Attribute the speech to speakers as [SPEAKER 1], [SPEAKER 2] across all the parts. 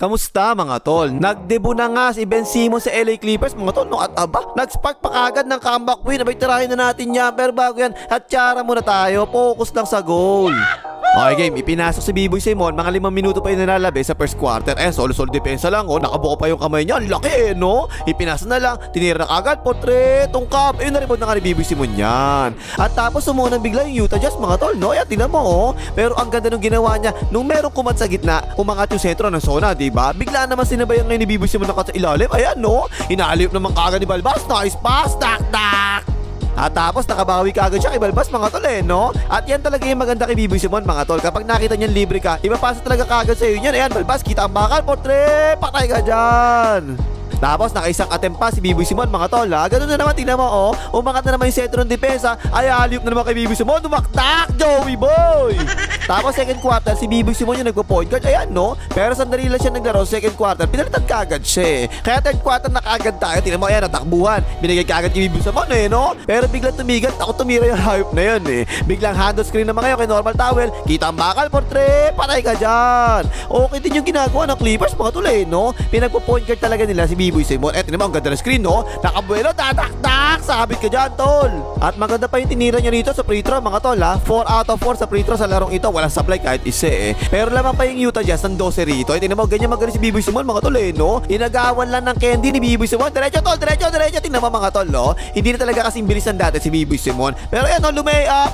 [SPEAKER 1] Kamusta mga tol? Nagdebut na nga si Ben Simmons sa LA Clippers mga tol, no? At aba, nag-spark pa kagad ng comeback win. Abay, tirahin na natin yan. Pero bago yan, hatsara muna tayo. Focus lang sa goal. Okay game, ipinasok si B-Boy Simon. Mga 5 minuto pa yung nalalabi sa first quarter. Solo depensa lang, oh. Nakabuko pa yung kamay niya. Laki, no? Ipinasa na lang, tinira na kagad, potre, tungkap. Ayun, na-rebound na nga ni B-Boy Simon yan. At tapos sumuha ng bigla yung Utah Jazz mga tol, no? Ayan, tingnan mo, oh. Pero ang ganda nung ginawa niya, nung merong kumat sa gitna, umangat yung sentro ng zona, diba? Bigla naman sinabayan ngayon ni B-Boy Simon na sa ilalim. Ayan, no? Inaalip naman kagad ni Balbas. Nice pass, tak-tak. At tapos nakabawi ka agad siya kay Balbas mga tol, no? At yan talaga yung maganda kay B-Boy Simon mga tol. Kapag nakita niyan libre ka, ipapasa talaga kagad sa'yo yan. Ayan, Balbas, kita ang bakal, portre, patay ka dyan. Tapos nakaisang attempt pa si B-Boy Simon mga tol, ha? Ganun na naman, tingnan mo, oh. Umangat na naman yung sentro ng depensa. Ay, aliyop na naman kay B-Boy Simon. Dumaktak, Joey boy. Tapos second quarter, si B-Boy Simon yung nagpo-point guard. Ayan, no? Pero sandali lang siya naglaro second quarter. Pinalitan kagad siya, eh. Kaya third quarter na kagad tayo. Tingnan mo, ayan, natakbuhan. Binigay kagad kay B-Boy Simon, eh, no? Pero biglang tumigat. Ako tumira yung hype na yun, eh. Biglang handle screen naman ngayon kay normal towel. Kita ang bakal, portre. Patay ka dyan. Okay din yung ginagawa ng Clippers mga tol, eh, no? Pinagpo-point guard talaga nila si B-Boy Simon. Tingnan mo, ang ganda ng screen, no? Nakabuelo, tatak-tak. Sabit ka dyan, tol. At maganda pa yung tinira niya rito sa free throw, mga tol, ha? 4 out of 4 sa free throw sa larong ito. Walang supply kahit isa, eh. Pero lamang pa yung Utah Jazz ng 12 rito. Tingnan mo, ganyan magaling si B-Boy Simon, mga tol, eh, no? Inagawan lang ng candy ni B-Boy Simon. Diretso, tol, diretso, diretso. Tingnan mo, mga tol, no? Hindi na talaga kasing bilisan dati si B-Boy Simon. Pero yan, no,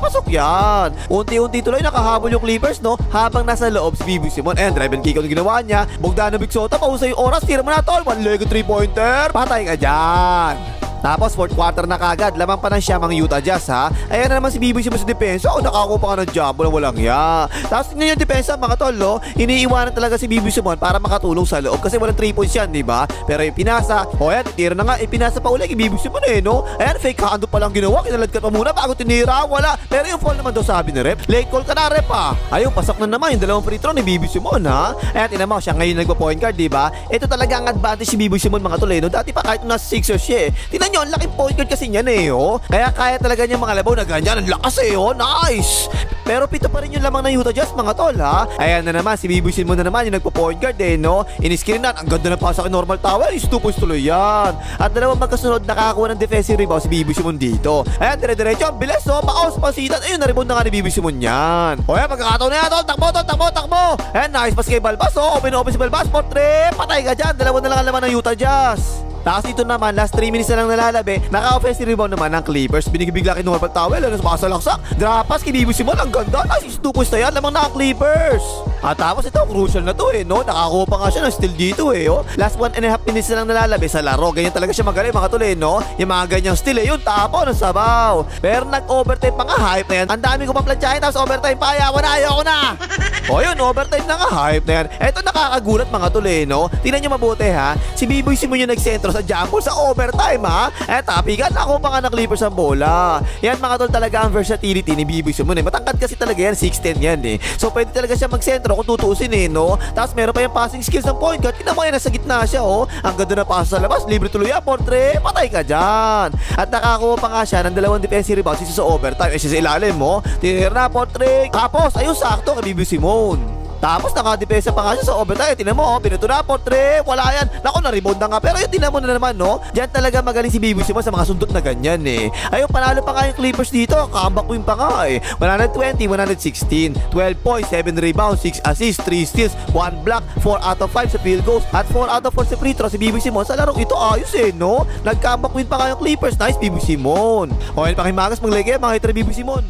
[SPEAKER 1] pasok yan. Unti-unti tuloy nakahabol yung Clippers, no? Habang nasa loob si B-Boy Simon. Drive and kick ang ginawa niya. Bogdanovic Sota, pausay yung oras. Tira mo na, tol. One leg 3-pointer. Patay ka dyan. Tapos fourth quarter na kagad, lamang pa ng siyamang Utah Jazz, ha? Ayan na naman si B-Boy Simon sa depensa. Nakakuha pa nga ng jump na walang ya. Tapos tingnan yung depensa mga tol, no? Iniiwanan talaga si B-Boy Simon para makatulong sa loob kasi walang 3 points yan, diba? Pero yung pinasa, ayan, tira na nga, pinasa pa uli kay B-Boy Simon, eh, no? Ayan, fake hando pa lang ginawa, kinalad ka pa muna bago tinira, wala. Pero yung fall naman daw sabi ni rep, late call ka na rep, ha? Ayun, pasak na naman yung dalawang free throw ni B-Boy Simon, ha? Ayan, tingnan mo, siya ngayon nagpa-point guard, diba? Ito talaga ang advantage si B-Boy Simon mga tol, no? Dati pa kahit nasa Sixers siya, eh. Tingnan nyo, ang laking point guard kasi niyan, eh, oh. Kaya kaya talaga niya mga labaw na ganyan. Ang lakas, eh, oh. Nice. Pero pito pa rin yung lamang ng Utah Jazz mga tol, ha? Ayan na naman, si B-Boy Simon na naman yung nagpo-point guard, eh, no? Iniskrin na, ang ganda na pasa kay normal tower. Is 2 points tuloy yan. At dalawang magkasunod nakakakuha ng defensive rebound si B-Boy Simon dito. Ayan, dire-diretso, ang bilis, oh. Pakaos, pasitan. Ayun, na-rebound na nga ni B-Boy Simon yan. O yan, pagkakataon na yan, tol. Takbo, tol, takbo. Ayan, nice pass kay Balbas, oh. Open si Balbas, portre. Patay ka dyan. Dalawa na lang ang laman ng Utah Jazz. Tapos ito naman, last 3 minutes na lang nalalabi, naka-offensive rebound naman ng Clippers. Binigibigla kay normal towel, sumasalaksak. Drapas kay B-Boy Simon, ang ganda. Nice, 2 points na yan, lamang na ang Clippers. At tapos ito, crucial na to, eh, no? Nakakuha pa nga siya ng steal dito, eh, oh. Last 1.5 minutes na lang nalalabi sa laro. Ganyan talaga siya magaling, mga tol, eh, no? Yung mga ganyang steal, eh, yun, tapo ng sabaw. Pero nag-overtime pa nga, hype na yan. Ang dami ko pa plantsahin, tapos overtime pa, ayoko na. O yun, overtime na nga, hype na yan. Eto, nakakagulat, mga tol, eh, no? Tingnan nyo mabuti, ha? Si B-Boy Simon yung nagsentro sa jump ball sa overtime, ha? Tapigan, nakuha pa nga ng Clippers ang bola. Yan, mga tol, talaga ang versatility ni B-Boy Simon, eh. Matangkad kasi talaga yan, 6'10 yan, eh. So, pwede talaga siya magsentro kung tutuusin, eh, no? Tapos meron pa yung passing skills ng point guard. Tingnan mo yan, nasa gitna siya, oh. Ang ganda na pass sa labas, libre tuloy yan, portre. Patay ka dyan. At nakakuha pa nga siya ng dalawang defensive rebounds sa overtime. Siya sa ilalim, mo. Tinira na, portre. Tapos, ayun, sakto kay B-Boy Simon. Tapos nakadepensa pa nga siya sa overtime. Tingnan mo, oh, pinuto na, portre. Wala yan. Naku, na-rebound na nga. Pero yung tingnan mo na naman, no? Diyan talaga magaling si B-Boy Simon sa mga sundot na ganyan, eh. Ayun, panalo pa nga yung Clippers dito. Comeback win pa nga, eh. 120, 116. 12 points, 7 rebounds, 6 assists, 3 steals, 1 block, 4 out of 5 sa field goals, at 4 out of 4 sa free throw. Si B-Boy Simon sa larong ito, ayos, eh, no? Nag-comeback win pa nga yung Clippers. Nice, B-Boy Simon. Okay, pakimagas, maglagay, mga hitra B-Boy Simon.